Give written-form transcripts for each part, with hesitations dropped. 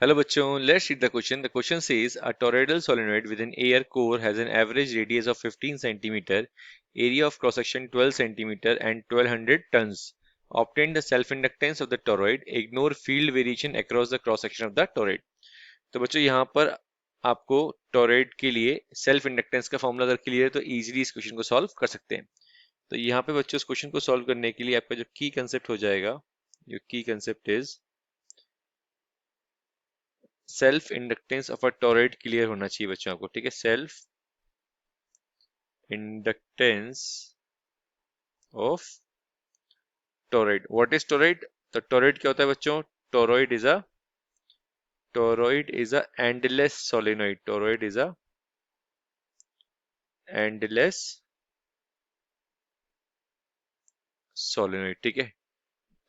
Hello bachcho, let's read the question. The question says a toroidal solenoid with an air core has an average radius of 15 centimeter, area of cross section 12 centimeter and 1200 tons. Obtain the self-inductance of the toroid. Ignore field variation across the cross section of the toroid. तो बच्चों यहाँ पर आपको toroid के लिए self inductance का formula अगर clear है तो इजीली इस क्वेश्चन को सॉल्व कर सकते हैं। तो यहाँ पे बच्चों इस क्वेश्चन को सॉल्व करने के लिए आपका जो की कंसेप्ट हो जाएगा, जो की concept is self inductance of a toroid clear होना चाहिए बच्चों आपको, ठीक है। Self inductance of toroid. What is toroid? तो टोरॉइड क्या होता है बच्चों? Toroid is a endless solenoid. Toroid is a endless solenoid, ठीक है।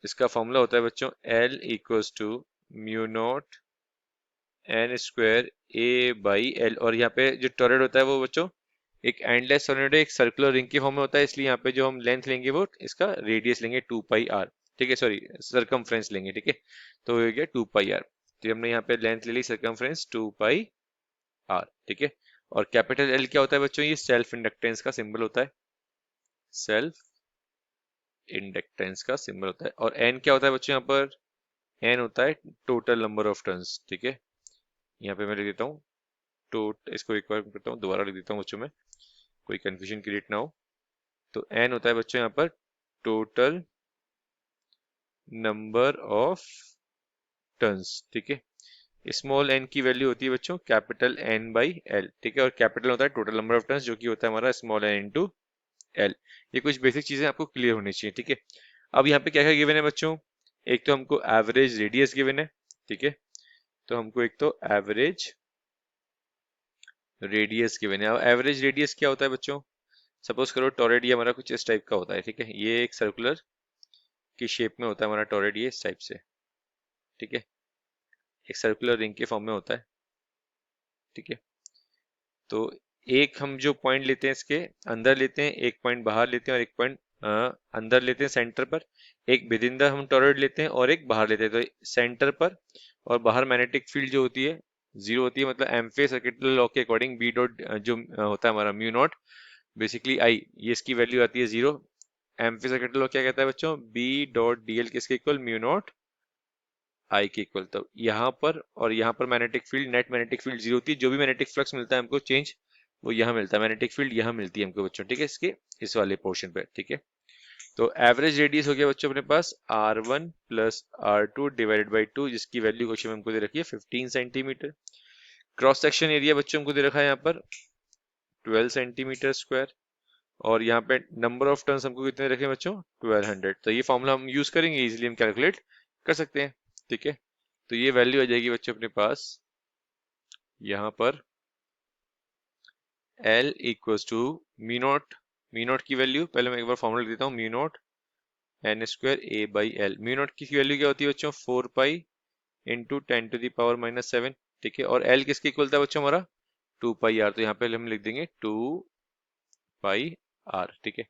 इसका फॉर्मूला होता है बच्चों L equals to mu naught N square A by L. और यहाँ पे जो टोरॉइड होता है वो बच्चों एक एंडलेस सोलेनोइड एक सर्कुलर रिंग की फॉर्म में होता है, इसलिए यहाँ पे जो हम लेंथ लेंगे वो इसका रेडियस लेंगे 2 पाई आर, ठीक है। सॉरी, सरकमफ्रेंस लेंगे, ठीक है। तो हो गया 2 पाई आर। तो हमने यहाँ पे लेंथ ले ली सरकमफ्रेंस 2 पाई आर, ठीक है। और कैपिटल एल क्या होता है बच्चों? ये सेल्फ इंडक्टेंस का सिंबल होता है। सेल्फ इंडक्टेंस का सिंबल होता है। और एन क्या होता है बच्चों? यहाँ पर एन होता है टोटल नंबर ऑफ टर्न्स, ठीक है। यहाँ पे मैं लिख देता हूँ इसको एक बार करता हूँ, दोबारा लिख देता हूँ बच्चों में, कोई कंफ्यूजन क्रिएट ना हो। तो एन होता है बच्चों यहाँ पर टोटल नंबर ऑफ टर्न्स, ठीक है। स्मॉल एन की वैल्यू होती है बच्चों कैपिटल एन बाई एल, ठीक है। और कैपिटल होता है टोटल नंबर ऑफ टर्न्स, जो कि होता है हमारा स्मॉल एन इंटू एल। ये कुछ बेसिक चीजें आपको क्लियर होनी चाहिए, ठीक है। अब यहाँ पे क्या क्या गिवन है बच्चों? एक तो हमको एवरेज रेडियस गिवन है, ठीक है। तो हमको एक तो एवरेज रेडियस गिवन है। अब एवरेज रेडियस क्या होता है बच्चों? सपोज करो टॉरॉइड ये हमारा कुछ इस टाइप का होता है, ठीक है। ये एक सर्कुलर की शेप में होता है हमारा टॉरॉइड, ये इस टाइप से, ठीक है। एक सर्कुलर रिंग के फॉर्म में होता है, ठीक है। तो एक हम जो पॉइंट लेते हैं इसके अंदर लेते हैं, एक पॉइंट बाहर लेते हैं और एक पॉइंट अंदर लेते हैं सेंटर पर। एक विद इन द हम टॉरॉइड लेते हैं और एक बाहर लेते हैं। तो सेंटर पर और बाहर मैग्नेटिक फील्ड जो होती है 0 होती है, मतलब एम्फे सर्किटल लॉ के अकॉर्डिंग बी डॉट जो होता है हमारा म्यू नॉट बेसिकली आई, ये इसकी वैल्यू आती है 0। एम्फी सर्किटल लॉ क्या कहता है बच्चों? बी डॉट डी एल किसके इक्वल? म्यू नॉट आई के इक्वल। तो यहाँ पर और यहाँ पर magnetic field, net magnetic field 0 होती है। जो भी मैग्नेटिक फ्लक्स मिलता है हमको चेंज, वो यहाँ मिलता है। मैग्नेटिक फील्ड यहाँ मिलती है हमको बच्चों, ठीक है, इसके इस वाले पोर्शन पे, ठीक है। तो एवरेज रेडियस हो गया बच्चों अपने पास R1 plus R2 divided by 2, जिसकी वैल्यू क्वेश्चन में हमको दे रखी है 15 सेंटीमीटर। क्रॉस सेक्शन एरिया बच्चों हमको दे रखा है यहाँ पर 12 सेंटीमीटर स्क्वायर। और यहाँ पे नंबर ऑफ टर्न्स हमको कितने रखे बच्चों? 1200। तो ये फॉर्मूला हम यूज करेंगे, इजीली हम कैलकुलेट कर सकते हैं, ठीक है। तो ये वैल्यू आ जाएगी बच्चों अपने पास यहाँ पर L equals to mu naught की वैल्यू पहले मैं एक बार फॉर्मूला लिख देता हूँ, mu naught N square A by L. Mu naught की वैल्यू क्या होती है बच्चों? 4 pi into 10 to the power minus 7, ठीक है। और L किसके इक्वल था बच्चों हमारा? 2 पाई आर। तो यहाँ पे हम लिख देंगे 2 पाई आर, ठीक है।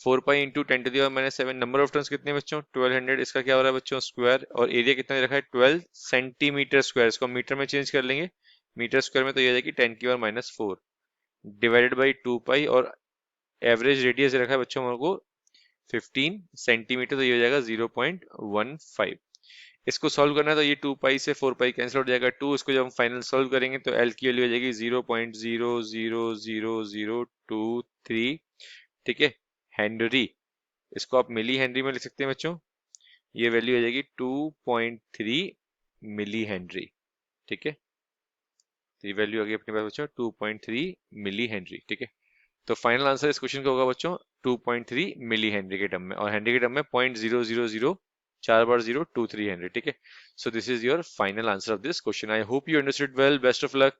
4 pi into 10 to the power minus 7। Number of turns कितने बच्चों? 1200। इसका क्या हो रहा है बच्चों? स्क्वायर। और एरिया कितना दे रखा है? 12 सेंटीमीटर स्क्वायर। इसको मीटर में चेंज कर लेंगे, मीटर स्क्वायर में तो ये आ जाएगी 10 की पावर माइनस 4 डिवाइडेड बाई 2 पाई। और एवरेज रेडियस रखा है बच्चों हमारे को 15 सेंटीमीटर, तो ये हो जाएगा 0.15। इसको सॉल्व करना है तो ये 2 पाई से 4 पाई कैंसिल हो जाएगा 2। इसको जब हम फाइनल सॉल्व करेंगे तो एल की वैल्यू हो जाएगी 0.000023, ठीक है, हेनरी। इसको आप मिली हेनरी में लिख सकते हैं बच्चों। ये वैल्यू हो जाएगी 2.3 मिली हेनरी, ठीक है। तो ये वैल्यू आ गई अपने पास बच्चों 2.3 मिली हेनरी, ठीक है। तो फाइनल आंसर इस क्वेश्चन का होगा बच्चों 2.3 मिली हेनरी के टर्म में, और हेनरी के टर्म में 0.000 4 बार 0 2 3 हेनरी, ठीक है। So this is your final answer of this question. I hope you understood well. Best of luck.